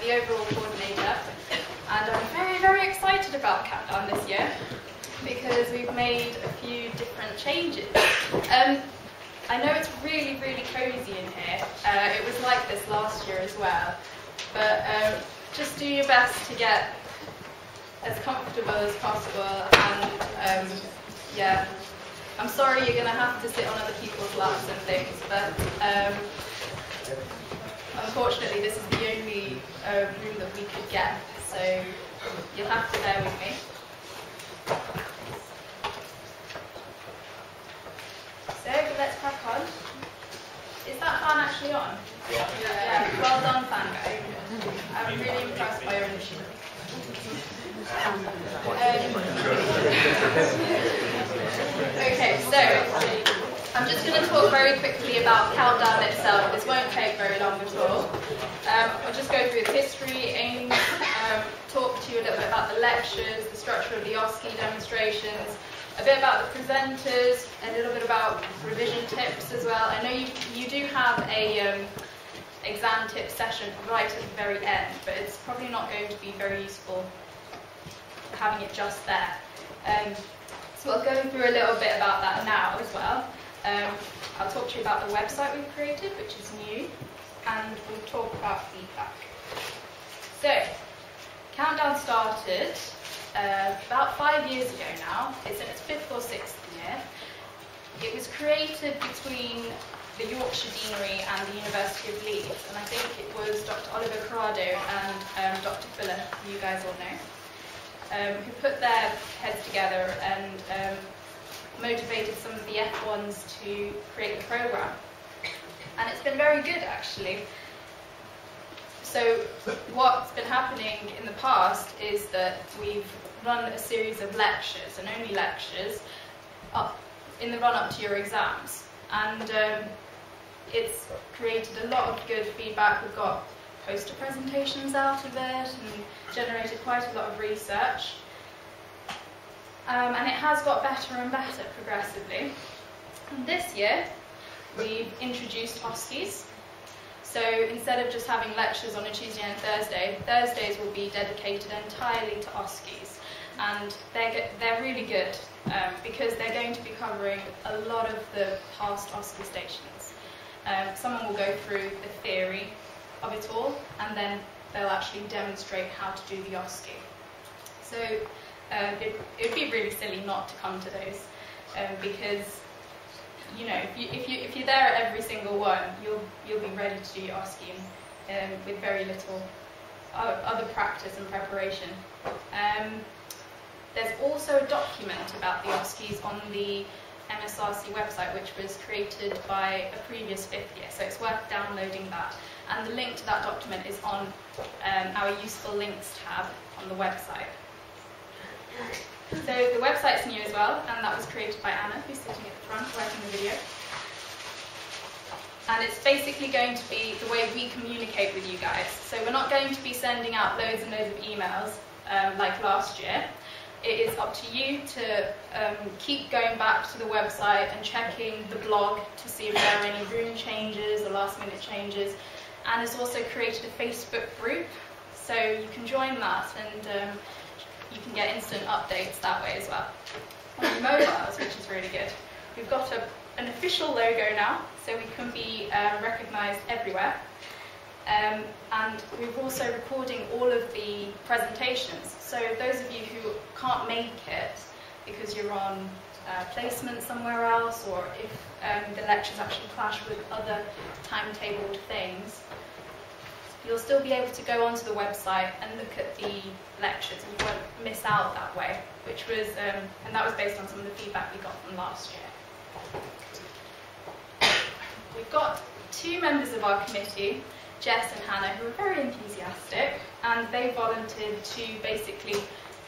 the overall coordinator, and I'm very, very excited about Countdown this year because we've made a few different changes. I know it's really, really cozy in here. It was like this last year as well, but just do your best to get as comfortable as possible, and yeah, I'm sorry you're going to have to sit on other people's laps and things, but unfortunately this is the only room that we could get, so you'll have to bear with me. So let's crack on. Is that fan actually on? Yeah. Well done, fan guy. I'm really impressed by your initiative. Okay, so I'm just going to talk very quickly about Countdown itself. This won't take very long at all. I'll just go through the history, aims, talk to you a little bit about the lectures, the structure of the OSCE demonstrations, a bit about the presenters, a little bit about revision tips as well. I know you do have a exam tip session right at the very end, but it's probably not going to be very useful having it just there. So I'll go through a little bit about that now as well. I'll talk to you about the website we've created, which is new, and we'll talk about feedback. So, Countdown started about 5 years ago now. It's in its 5th or 6th year. It was created between the Yorkshire Deanery and the University of Leeds, and I think it was Dr. Oliver Corrado and Dr. Fuller, who you guys all know, who put their heads together and motivated some of the F1s to create the programme. And it's been very good, actually. So what's been happening in the past is that we've run a series of lectures, and only lectures, in the run-up to your exams. And it's created a lot of good feedback. We've got poster presentations out of it and generated quite a lot of research. And it has got better and better progressively. And this year, we've introduced OSCEs. So instead of just having lectures on a Tuesday and Thursday, Thursdays will be dedicated entirely to OSCEs. And they're really good because they're going to be covering a lot of the past OSCE stations. Someone will go through the theory of it all, and then they'll actually demonstrate how to do the OSCE. So it would be really silly not to come to those because, you know, if you're there at every single one, you'll be ready to do your OSCE with very little other practice and preparation. There's also a document about the OSCEs on the MSRC website, which was created by a previous 5th year, so it's worth downloading that. And the link to that document is on our Useful Links tab on the website. So the website's new as well, and that was created by Anna, who's sitting at the front working the video. And it's basically going to be the way we communicate with you guys. So we're not going to be sending out loads and loads of emails like last year. It is up to you to keep going back to the website and checking the blog to see if there are any room changes or last-minute changes. And it's also created a Facebook group, so you can join that and you can get instant updates that way as well. On the mobiles, which is really good, we've got an official logo now, so we can be recognised everywhere. And we're also recording all of the presentations. So those of you who can't make it because you're on placement somewhere else, or if the lectures actually clash with other timetabled things, you'll still be able to go onto the website and look at the lectures, and you won't miss out that way, which was, and that was based on some of the feedback we got from last year. We've got 2 members of our committee, Jess and Hannah, who are very enthusiastic, and they volunteered to basically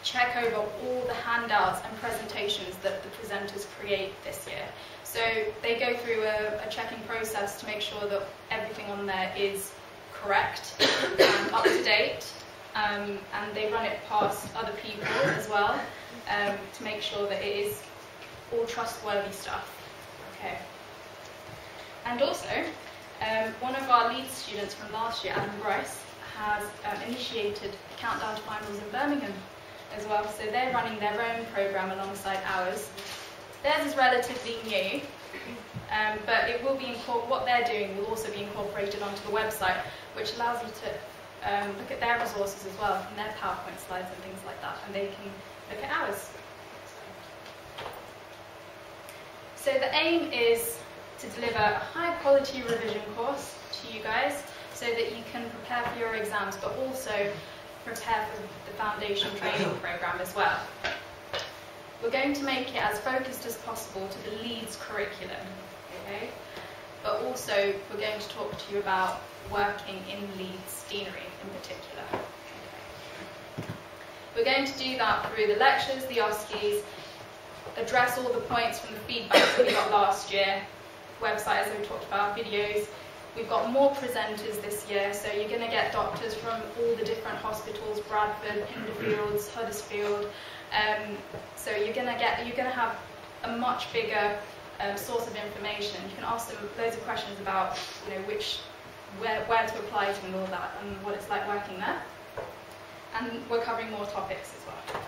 check over all the handouts and presentations that the presenters create this year. So they go through a checking process to make sure that everything on there is correct and up to date, and they run it past other people as well to make sure that it is all trustworthy stuff. Okay. And also, one of our lead students from last year, Adam Bryce, has initiated a countdown to finals in Birmingham as well, so they're running their own program alongside ours. Theirs is relatively new, but it will be what they're doing will also be incorporated onto the website, which allows you to look at their resources as well, and their PowerPoint slides and things like that, and they can look at ours. So the aim is to deliver a high quality revision course to you guys so that you can prepare for your exams, but also prepare for the foundation training program as well. We're going to make it as focused as possible to the Leeds curriculum, okay? But also we're going to talk to you about working in Leeds deanery in particular. Okay. We're going to do that through the lectures, the OSCEs, address all the points from the feedback that we got last year, website as we talked about, videos. We've got more presenters this year, so you're going to get doctors from all the different hospitals, Bradford, Pinderfields, Huddersfield. So you're going to have a much bigger source of information. You can ask them loads of questions about, you know, where to apply to and all that, and what it's like working there. And we're covering more topics as well.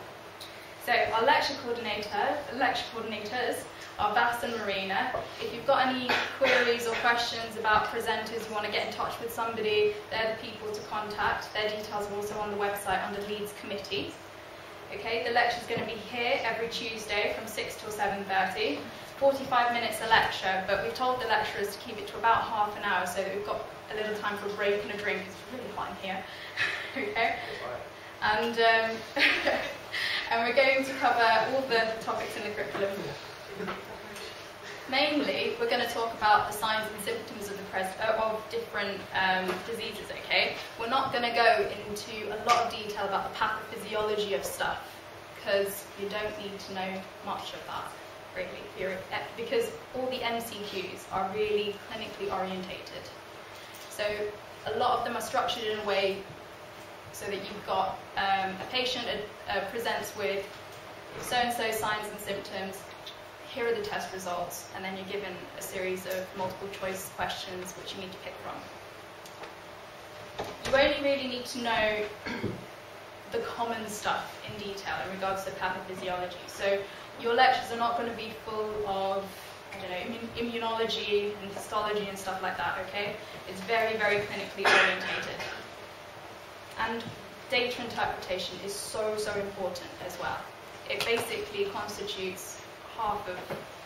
So our lecture coordinators are Vass and Marina. If you've got any queries or questions about presenters, you want to get in touch with somebody, they're the people to contact. Their details are also on the website under Leeds Committee. Okay, the lecture is going to be here every Tuesday from 6 till 7:30. 45 minutes a lecture, but we've told the lecturers to keep it to about half an hour so that we've got a little time for a break and a drink. It's really hot in here. Okay, and and we're going to cover all the topics in the curriculum. Mainly, we're going to talk about the signs and symptoms of different diseases, okay? We're not going to go into a lot of detail about the pathophysiology of stuff, because you don't need to know much of that, really, because all the MCQs are really clinically orientated. So a lot of them are structured in a way so that you've got a patient presents with so-and-so signs and symptoms, here are the test results, and then you're given a series of multiple choice questions which you need to pick from. You only really need to know the common stuff in detail in regards to pathophysiology. So your lectures are not going to be full of, I don't know, immunology and histology and stuff like that, okay? It's very, very clinically orientated. And data interpretation is so, so important as well. It basically constitutes half of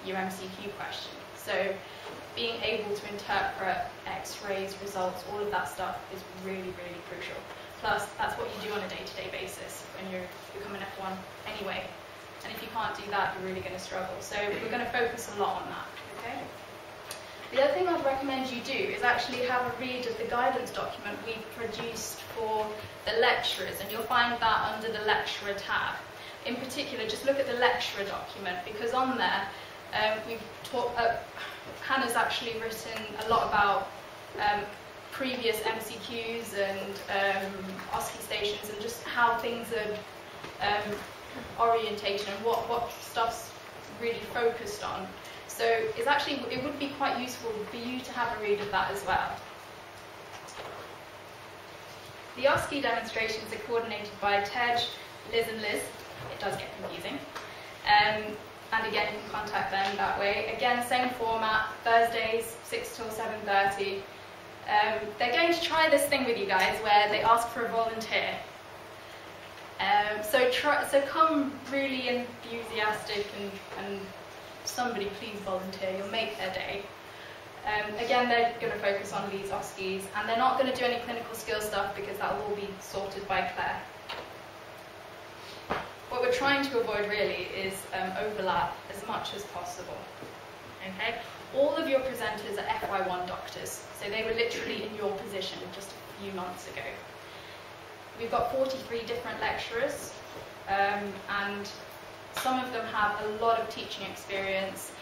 your MCQ question. So being able to interpret X-rays, results, all of that stuff is really, really crucial. Plus, that's what you do on a day-to-day basis when you're becoming F1 anyway. And if you can't do that, you're really going to struggle. So we're going to focus a lot on that, okay? The other thing I'd recommend you do is actually have a read of the guidance document we've produced for the lecturers, and you'll find that under the lecturer tab. In particular, just look at the lecturer document, because on there we've talked. Hannah's actually written a lot about previous MCQs and OSCE stations, and just how things are orientated and what stuff's really focused on. So it would be quite useful for you to have a read of that as well. The OSCE demonstrations are coordinated by Tej, Liz and Liz. It does get confusing. And again, you can contact them that way. Again, same format, Thursdays, 6 till 7:30. They're going to try this thing with you guys where they ask for a volunteer. So come really enthusiastic and somebody please volunteer, you'll make their day. Again, they're going to focus on these OSCEs, and they're not going to do any clinical skills stuff because that will all be sorted by Claire. What we're trying to avoid really is overlap as much as possible. Okay? All of your presenters are FY1 doctors, so they were literally in your position just a few months ago. We've got 43 different lecturers, and some of them have a lot of teaching experience.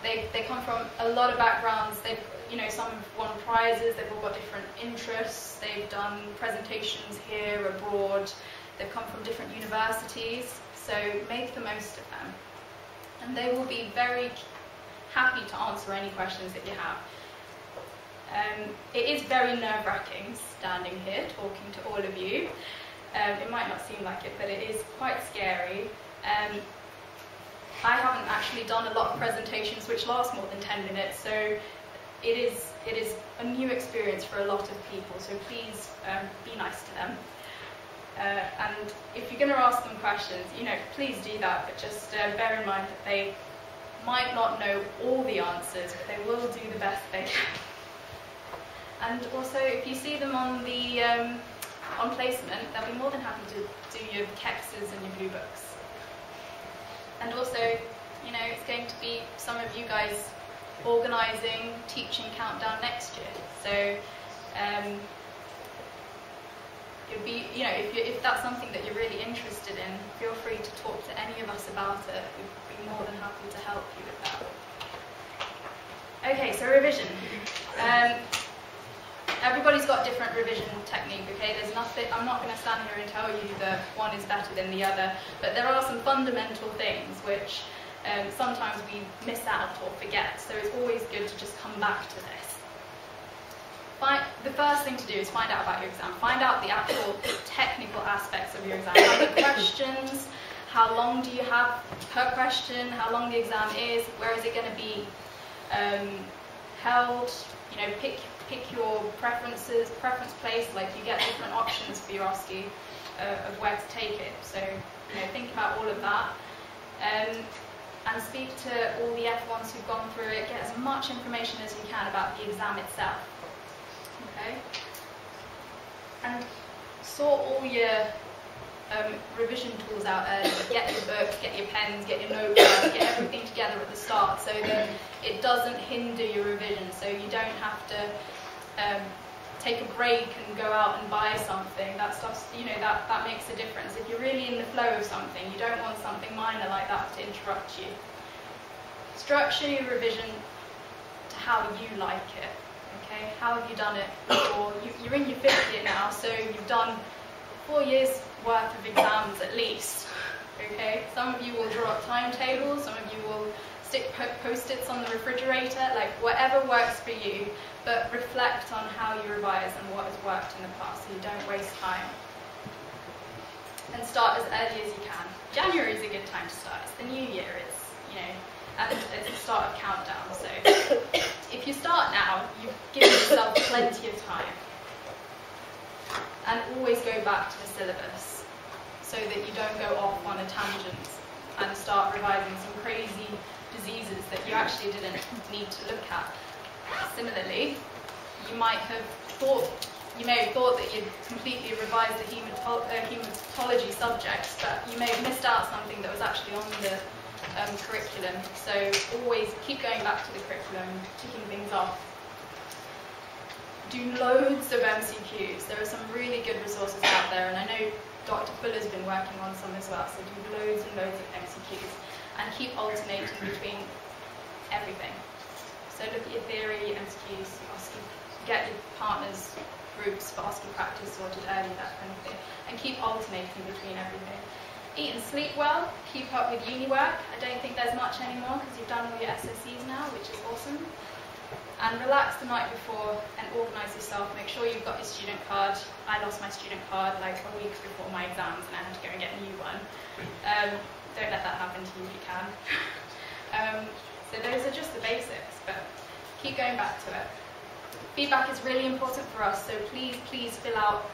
They come from a lot of backgrounds. Some have won prizes. They've all got different interests. They've done presentations here, abroad. They've come from different universities. So make the most of them, and they will be very happy to answer any questions that you have. It is very nerve-wracking standing here talking to all of you. It might not seem like it, but it is quite scary. I haven't actually done a lot of presentations which last more than 10 minutes, so it is a new experience for a lot of people, so please be nice to them. And if you're going to ask them questions, please do that, but just bear in mind that they might not know all the answers, but they will do the best they can. And also, if you see them on the on placement, they'll be more than happy to do your kexes and your blue books. And also, it's going to be some of you guys organising teaching countdown next year. So it'd be, if that's something that you're really interested in, feel free to talk to any of us about it. We'd be more than happy to help you with that. Okay, so revision. Everybody's got different revision technique, okay? There's nothing, I'm not going to stand here and tell you that one is better than the other, but there are some fundamental things which sometimes we miss out or forget, so it's always good to just come back to this. The first thing to do is find out about your exam. Find out the actual technical aspects of your exam. How many questions, how long do you have per question, how long the exam is, where is it going to be held, pick your preference place, like you get different options for your OSCE of where to take it. So, think about all of that. And speak to all the F1s who've gone through it, get as much information as you can about the exam itself. Okay? And sort all your revision tools out early. Get your books, get your pens, get your notepads, get everything together at the start so that it doesn't hinder your revision, so you don't have to take a break and go out and buy something. That stuff's, that makes a difference. If you're really in the flow of something, you don't want something minor like that to interrupt you. Structure your revision to how you like it. Okay, how have you done it before? You're in your 5th year now, so you've done 4 years worth of exams at least. Okay, some of you will draw up timetables, some of you will stick post-its on the refrigerator, like whatever works for you, but reflect on how you revise and what has worked in the past so you don't waste time. And start as early as you can. January is a good time to start. It's the new year, and it's the start of countdown. So if you start now, you've given yourself plenty of time. And always go back to the syllabus so that you don't go off on a tangent and start revising some crazy diseases that you actually didn't need to look at. Similarly, you may have thought that you'd completely revised the hematology subjects, but you may have missed out something that was actually on the curriculum. So always keep going back to the curriculum, ticking things off. Do loads of MCQs. There are some really good resources out there, and I know Dr. Fuller's been working on some as well, so do loads and loads of MCQs. And keep alternating between everything. So look at your theory, MCQs, get your partners' groups for OSCE practice sorted early, that kind of thing. And keep alternating between everything. Eat and sleep well, keep up with uni work. I don't think there's much anymore because you've done all your SSCs now, which is awesome. And relax the night before and organise yourself. Make sure you've got your student card. I lost my student card like a week before my exams and I had to go and get a new one. Don't let that happen to you if you can. So those are just the basics, but keep going back to it. Feedback is really important for us, so please fill out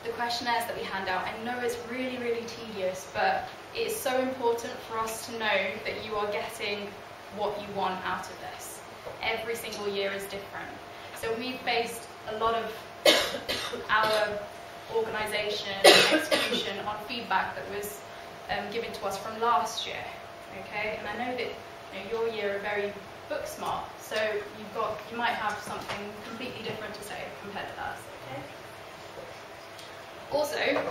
the questionnaires that we hand out. I know it's really, really tedious, but it's so important for us to know that you are getting what you want out of this. Every single year is different. So we've based a lot of our organisation and execution on feedback that was given to us from last year. Okay, and I know that your year are very book smart, so you might have something completely different to say compared to us. Okay. Also,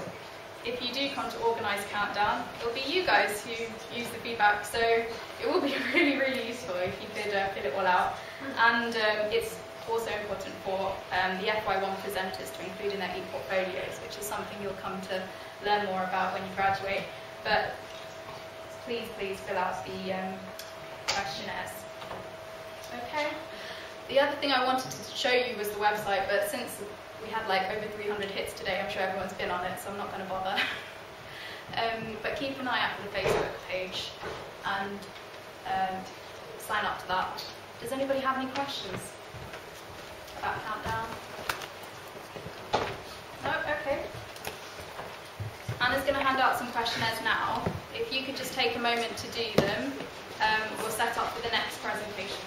if you do come to organise Countdown, it'll be you guys who use the feedback, so it will be really, really useful if you could fill it all out. And it's also important for the FY1 presenters to include in their e-portfolios, which is something you'll come to learn more about when you graduate. But please fill out the questionnaires. Okay. The other thing I wanted to show you was the website, but since we had like over 300 hits today, I'm sure everyone's been on it, so I'm not going to bother. But keep an eye out for the Facebook page and sign up to that. Does anybody have any questions about Countdown? No? Okay. Anna's going to hand out some questionnaires now. If you could just take a moment to do them, we'll set up for the next presentation.